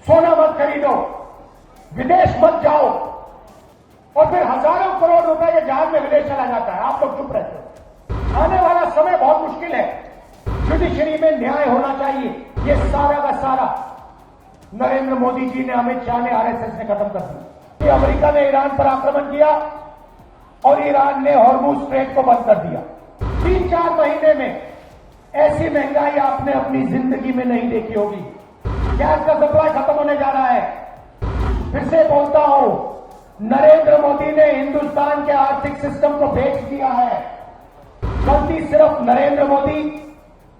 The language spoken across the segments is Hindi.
सोना मत खरीदो, विदेश मत जाओ, और फिर हजारों करोड़ रुपए के जहाज में विदेश चला जाता है, आप लोग चुप रहते हो। आने वाला समय बहुत मुश्किल है। जुडिशरी में न्याय होना चाहिए। ये सारा का सारा नरेंद्र मोदी जी ने, अमित शाह ने, आरएसएस ने खत्म कर दिया। अमेरिका ने ईरान पर आक्रमण किया और ईरान ने हॉर्मुज स्ट्रेट को बंद कर दिया। 3-4 महीने में ऐसी महंगाई आपने अपनी जिंदगी में नहीं देखी होगी। गैस का सप्लाई खत्म होने जा रहा है। फिर से बोलता हूं, नरेंद्र मोदी ने हिंदुस्तान के आर्थिक सिस्टम को बेच दिया है। गलती सिर्फ नरेंद्र मोदी,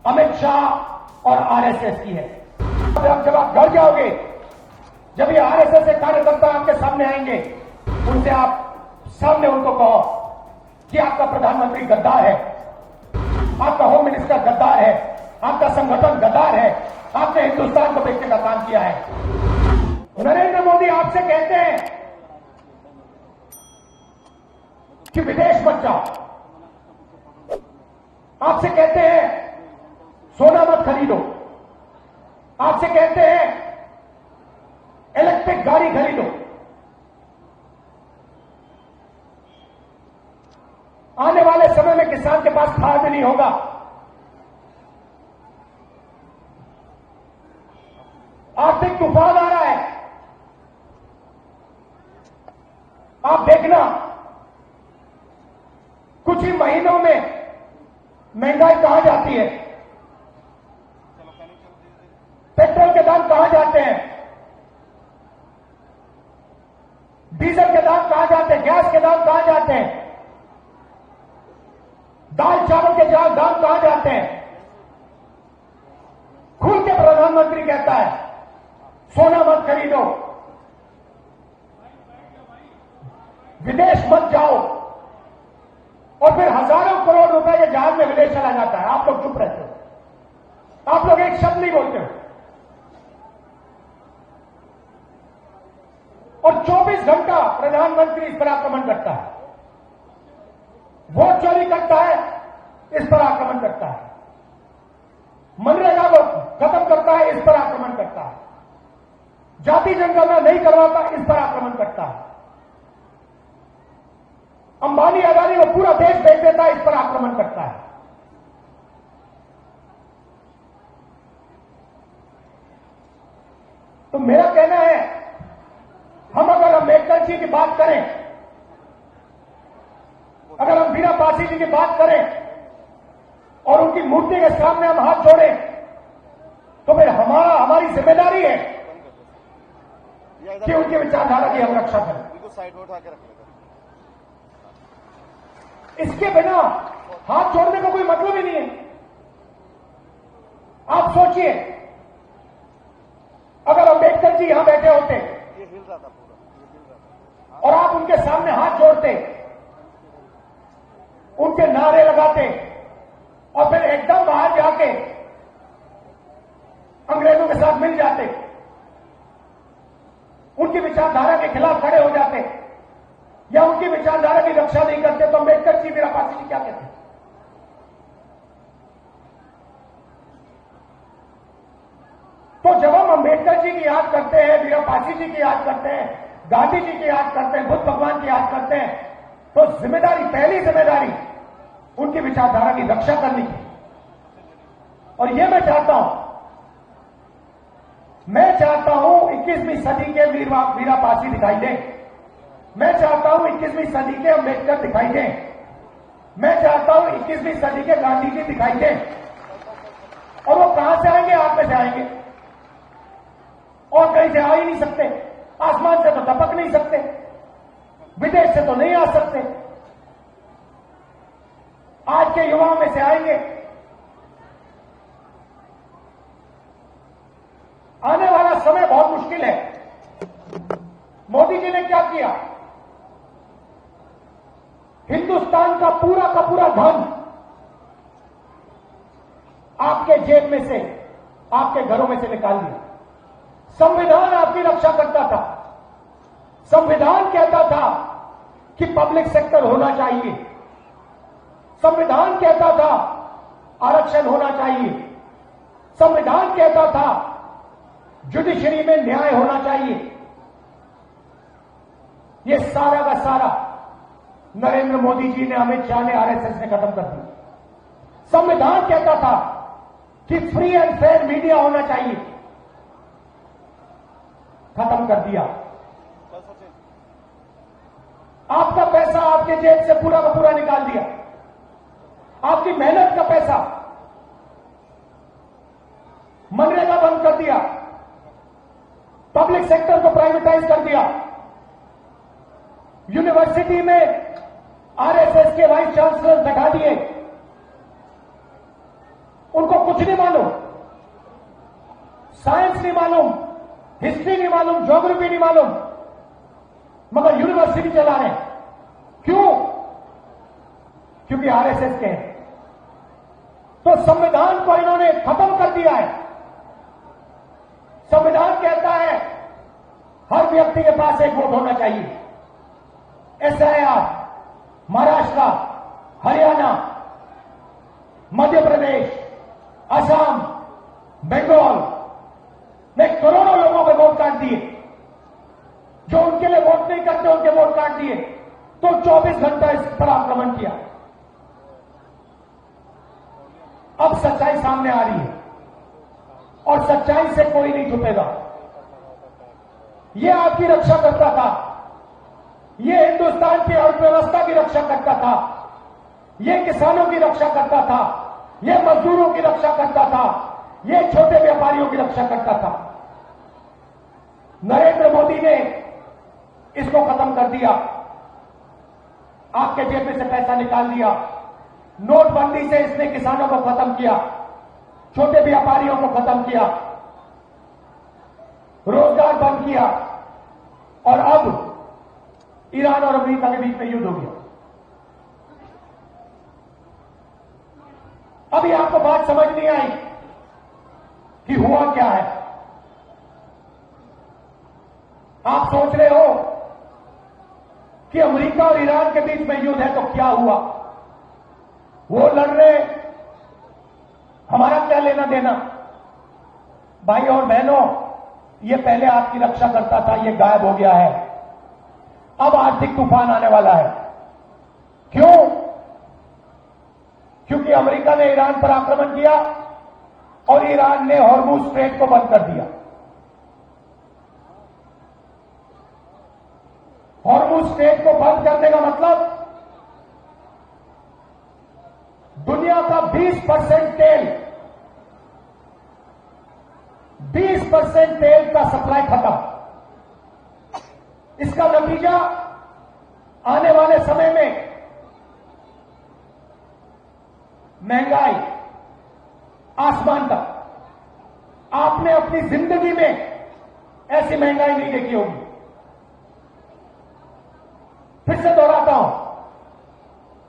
अमित शाह और आरएसएस की है। जब आप घर जाओगे, जब ये आरएसएस के कार्यकर्ता आपके सामने आएंगे, उनसे आप सामने उनको कहो कि आपका प्रधानमंत्री गद्दार है, आपका होम मिनिस्टर गद्दार है, आपका संगठन गद्दार है, आपने हिंदुस्तान को बेचने का काम किया है। नरेंद्र मोदी आपसे कहते हैं कि विदेश मत जाओ, आपसे कहते हैं सोना मत खरीदो, आपसे कहते हैं इलेक्ट्रिक गाड़ी खरीदो। आने वाले समय में किसान के पास खाद नहीं होगा। आर्थिक तूफान आ रहा है। आप देखना, कुछ ही महीनों में महंगाई कहां जाती है, पेट्रोल के दाम कहां जाते हैं, डीजल के दाम कहां जाते हैं, गैस के दाम कहां जाते हैं, दाल चावल के दाम कहां जाते हैं। खुल के प्रधानमंत्री कहता है सोना मत खरीदो, विदेश मत जाओ, और फिर हजारों करोड़ रुपए के जहाज में विदेश चला जाता है। आप लोग चुप रहते हो, आप लोग एक शब्द नहीं बोलते हो। और 24 घंटा प्रधानमंत्री इस पर आक्रमण करता है, वोट चोरी करता है, इस पर आक्रमण करता है, मनरेगा को खत्म करता है, इस पर आक्रमण करता है, जाति जनगणना नहीं करवाता, इस पर आक्रमण करता है, अंबानी अदानी को पूरा देश बेच देता है, इस पर आक्रमण करता है। तो मेरा कहना है, हम अगर अम्बेडकर जी की बात करें, अगर हम वीरा पासी जी की बात करें और उनकी मूर्ति के सामने हम हाथ जोड़ें, तो फिर हमारी जिम्मेदारी है कि उनकी विचारधारा की हम रक्षा करें। इसके बिना हाथ जोड़ने का कोई मतलब ही नहीं है। आप सोचिए, अगर अम्बेडकर जी यहां बैठे होते और आप उनके सामने हाथ जोड़ते, उनके नारे लगाते, और फिर एकदम बाहर जाके अंग्रेजों के साथ मिल जाते, उनकी विचारधारा के खिलाफ खड़े हो जाते, या उनकी विचारधारा की रक्षा नहीं करते, तो अम्बेडकर जी, वीरा पासी जी क्या कहते? तो जब हम अम्बेडकर जी की याद करते हैं, वीरा पासी जी की याद करते हैं, गांधी जी की याद करते हैं, बुद्ध भगवान की याद करते हैं, तो जिम्मेदारी, पहली जिम्मेदारी उनकी विचारधारा की रक्षा करने की। और यह मैं चाहता हूं 21वीं सदी के वीरा पासी दिखाई दें। मैं चाहता हूं 21वीं सदी के अम्बेडकर दिखाई दें। मैं चाहता हूं 21वीं सदी के गांधी जी दिखाई दें। और वो कहां से आएंगे? आप में से आएंगे, और कहीं से आ ही नहीं सकते। आसमान से तो टपक नहीं सकते, विदेश से तो नहीं आ सकते, आज के युवाओं में से आएंगे। आने वाला समय बहुत मुश्किल है। मोदी जी ने क्या किया? हिंदुस्तान का पूरा धन आपके जेब में से, आपके घरों में से निकाल दिया। संविधान आपकी रक्षा करता था। संविधान कहता था कि पब्लिक सेक्टर होना चाहिए। संविधान कहता था आरक्षण होना चाहिए। संविधान कहता था जुडिशरी में न्याय होना चाहिए। ये सारा का सारा नरेंद्र मोदी जी ने, अमित शाह ने, आरएसएस ने खत्म कर दिया। संविधान कहता था कि फ्री एंड फेयर मीडिया होना चाहिए, खत्म कर दिया। आपका पैसा आपके जेब से पूरा का पूरा निकाल दिया, आपकी मेहनत का पैसा। मनरेगा बंद कर दिया, पब्लिक सेक्टर को प्राइवेटाइज कर दिया, यूनिवर्सिटी में आरएसएस के वाइस चांसलर बैठा दिए, उनको कुछ नहीं मालूम, साइंस नहीं मालूम, हिस्ट्री नहीं मालूम, ज्योग्राफी नहीं मालूम, मगर यूनिवर्सिटी चला रहे हैं। क्यों? क्योंकि आरएसएस के हैं। तो संविधान को इन्होंने खत्म कर दिया है। संविधान कहता है हर व्यक्ति के पास एक वोट होना चाहिए। एसआईआर महाराष्ट्र, हरियाणा, मध्य प्रदेश, असम, बंगाल में करोड़ों लोगों के वोट काट दिए। जो उनके लिए वोट नहीं करते उनके वोट काट दिए। तो 24 घंटा इस पर आक्रमण किया। अब सच्चाई सामने आ रही है और सच्चाई से कोई नहीं छुपेगा। यह आपकी रक्षा करता था, यह हिंदुस्तान की अर्थव्यवस्था की रक्षा करता था, यह किसानों की रक्षा करता था, यह मजदूरों की रक्षा करता था, यह छोटे व्यापारियों की रक्षा करता था। नरेंद्र मोदी ने इसको खत्म कर दिया। आपके जेब में से पैसा निकाल दिया। नोटबंदी से इसने किसानों को खत्म किया, छोटे व्यापारियों को खत्म किया, रोजगार बंद किया और अब ईरान और अमेरिका के बीच में युद्ध हो गया। अभी आपको बात समझ नहीं आई कि हुआ क्या है। आप सोच रहे हो कि अमेरिका और ईरान के बीच में युद्ध है तो क्या हुआ, वो लड़ रहे, हमारा क्या लेना देना। भाई और बहनों, ये पहले आपकी रक्षा करता था, ये गायब हो गया है। अब आर्थिक तूफान आने वाला है। क्यों? क्योंकि अमेरिका ने ईरान पर आक्रमण किया और ईरान ने हॉर्मुज स्ट्रेट को बंद कर दिया। हॉर्मुज स्ट्रेट को बंद करने का मतलब दुनिया का 20% तेल, 20% तेल का सप्लाई खत्म। इसका नतीजा आने वाले समय में महंगाई आसमान तक। आपने अपनी जिंदगी में ऐसी महंगाई नहीं देखी होगी। फिर से दोहराता हूं,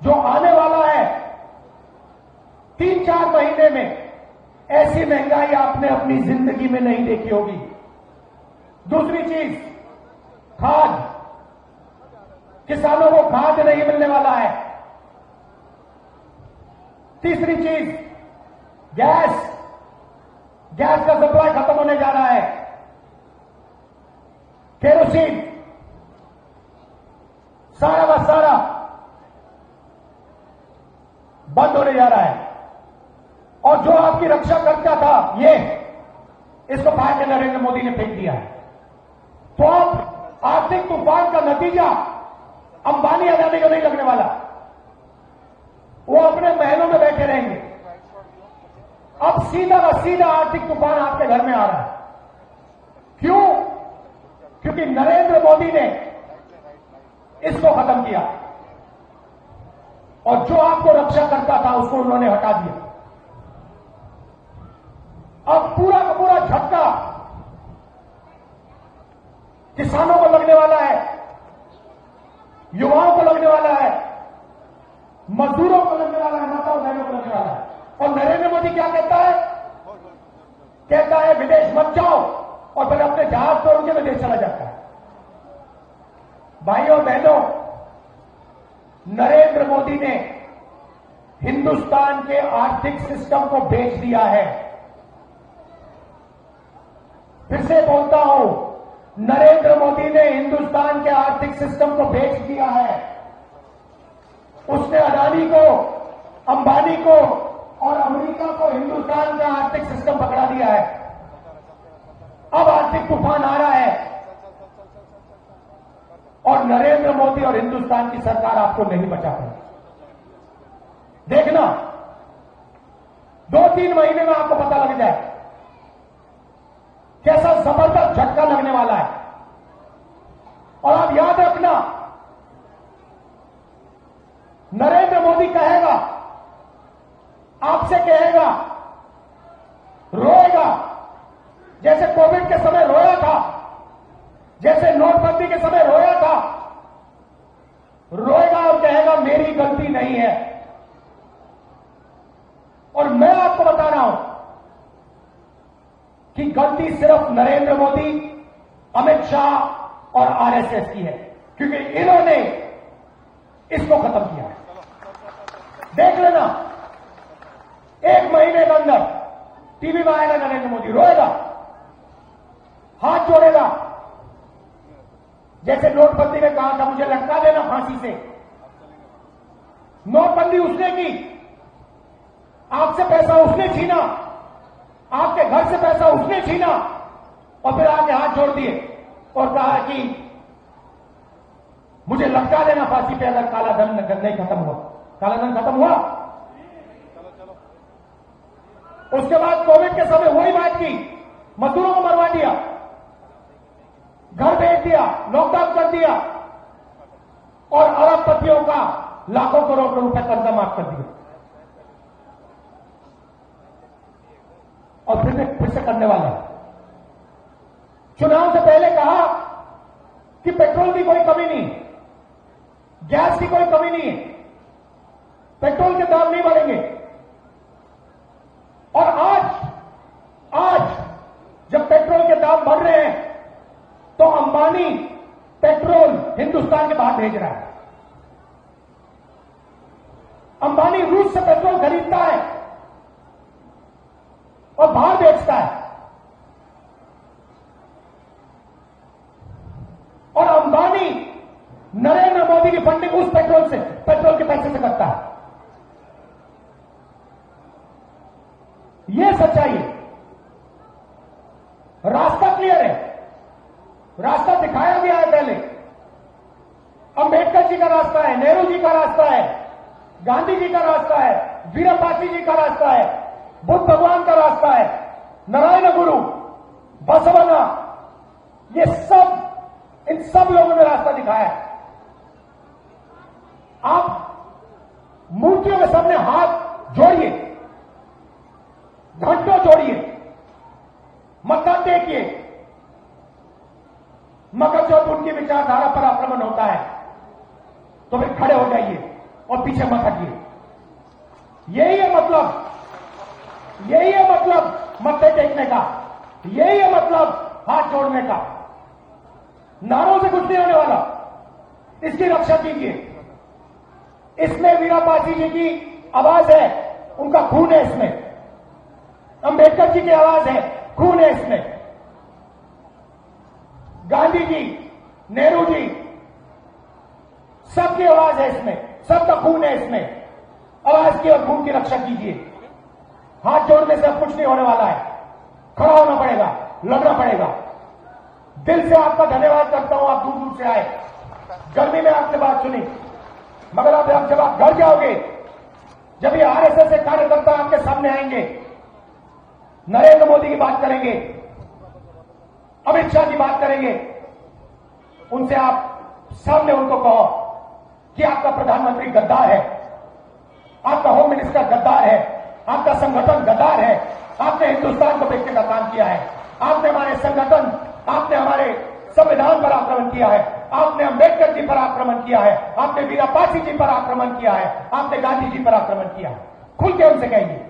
जो आने वाला है 3-4 महीने में ऐसी महंगाई आपने अपनी जिंदगी में नहीं देखी होगी। दूसरी चीज, खाद, किसानों को खाद नहीं मिलने वाला है। तीसरी चीज, गैस का सप्लाई खत्म होने जा रहा है। केरोसिन, सारा का सारा बंद होने जा रहा है। और जो आपकी रक्षा करता था, ये इसको फाड़ के नरेंद्र मोदी ने फेंक दिया है। तो अब आर्थिक तूफान का नतीजा अंबानी अदानी को नहीं लगने वाला। वो अपने महलों में बैठे रहेंगे। अब सीधा का सीधा आर्थिक तूफान आपके घर में आ रहा है। क्यों? क्योंकि नरेंद्र मोदी ने इसको खत्म किया और जो आपको रक्षा करता था उसको उन्होंने हटा दिया। अब पूरा का पूरा झटका किसानों को लगने वाला है, युवाओं को लगने वाला है, मजदूरों को लगने वाला है, माताओं बहनों को लगने वाला है। और नरेंद्र मोदी क्या कहता है? कहता है विदेश मत जाओ, और फिर अपने जहाज तोड़ के विदेश चला जाता है। भाइयों बहनों, नरेंद्र मोदी ने हिंदुस्तान के आर्थिक सिस्टम को बेच दिया है। फिर से बोलता हूं, नरेंद्र मोदी ने हिंदुस्तान के आर्थिक सिस्टम को बेच दिया है। उसने अडानी को, अंबानी को और अमेरिका को हिंदुस्तान का आर्थिक सिस्टम पकड़ा दिया है। अब आर्थिक तूफान आ रहा है और नरेंद्र मोदी और हिंदुस्तान की सरकार आपको नहीं बचा पाई। देखना, 2-3 महीने में आपको पता लग जाए कैसा जबरदस्त झटका लगने वाला है। और आप याद रखना, नरेंद्र मोदी कहेगा, आपसे कहेगा, रोएगा, जैसे कोविड के समय रोया था, जैसे नोटबंदी के समय रोया था, रोएगा और कहेगा मेरी गलती नहीं है। और मैं आपको बता रहा हूं कि गलती सिर्फ नरेंद्र मोदी, अमित शाह और आरएसएस की है, क्योंकि इन्होंने इसको खत्म किया है। देख लेना, 1 महीने के अंदर टीवी में आएगा नरेंद्र मोदी, रोएगा, हाथ जोड़ेगा, जैसे नोटबंदी में कहा था मुझे लटका देना फांसी से। नोटबंदी उसने की, आपसे पैसा उसने छीना, आपके घर से पैसा उसने छीना और फिर आके हाथ जोड़ दिए और कहा कि मुझे लटका देना फांसी पे अगर काला धन नहीं खत्म हुआ। काला धन खत्म हुआ? उसके बाद कोविड के समय वही बात की, मजदूरों को मरवा दिया, घर भेज दिया, लॉकडाउन कर दिया और अरबपतियों का लाखों करोड़ रुपए कर्जा माफ कर दिया। और फिर से करने वाला है। चुनाव से पहले कहा कि पेट्रोल की कोई कमी नहीं, गैस की कोई कमी नहीं है, पेट्रोल के दाम नहीं बढ़ेंगे। और आज जब पेट्रोल के दाम बढ़ रहे हैं तो अंबानी पेट्रोल हिंदुस्तान के बाहर भेज रहा है। अंबानी रूस से पेट्रोल खरीदता है और बाहर बेचता है। और अंबानी नरेंद्र मोदी की फंडिंग उस पेट्रोल के पैसे से करता है। यह सच्चाई है। रास्ता क्लियर है, रास्ता दिखाया गया है पहले। अंबेडकर जी का रास्ता है, नेहरू जी का रास्ता है, गांधी जी का रास्ता है, वीरप्पाची जी का रास्ता है, बुद्ध भगवान का रास्ता है, नारायण गुरु, बसवन्ना, ये सब, इन सब लोगों ने रास्ता दिखाया है। आप मूर्तियों के सामने हाथ जोड़िए, घंटों जोड़िए, मत्था टेकिए, मगर जब उनकी विचारधारा पर आक्रमण होता है तो फिर खड़े हो जाइए और पीछे मत हटिए। यही है मतलब मत्थे टेकने का, यही है मतलब हाथ जोड़ने का। नारों से कुछ नहीं होने वाला, इसकी रक्षा कीजिए। इसमें वीरप्पाची जी की आवाज है, उनका खून है इसमें। अंबेडकर जी की आवाज है, खून है इसमें। गांधी जी, नेहरू जी, सबकी आवाज है इसमें, सबका खून है इसमें। आवाज की और खून की रक्षा कीजिए। हाथ जोड़ने से अब कुछ नहीं होने वाला है, खड़ा होना पड़ेगा, लड़ना पड़ेगा। दिल से आपका धन्यवाद करता हूं, आप दूर दूर से आए, गर्मी में आपने बात सुनी, मगर अब जब आप घर जाओगे, जब ये आरएसएस के कार्यकर्ता आपके सामने आएंगे, नरेंद्र मोदी की बात करेंगे, अमित शाह की बात करेंगे, उनसे आप सामने उनको कहो कि आपका प्रधानमंत्री गद्दार है, आपका होम मिनिस्टर गद्दार है, आपका संगठन गद्दार है, आपने हिंदुस्तान को बेचने का काम किया है, आपने हमारे संगठन, आपने हमारे संविधान पर आक्रमण किया है, आपने अंबेडकर जी पर आक्रमण किया है, आपने वीरप्पाची जी पर आक्रमण किया है, आपने गांधी जी पर आक्रमण किया है। खुल के उनसे कहिए।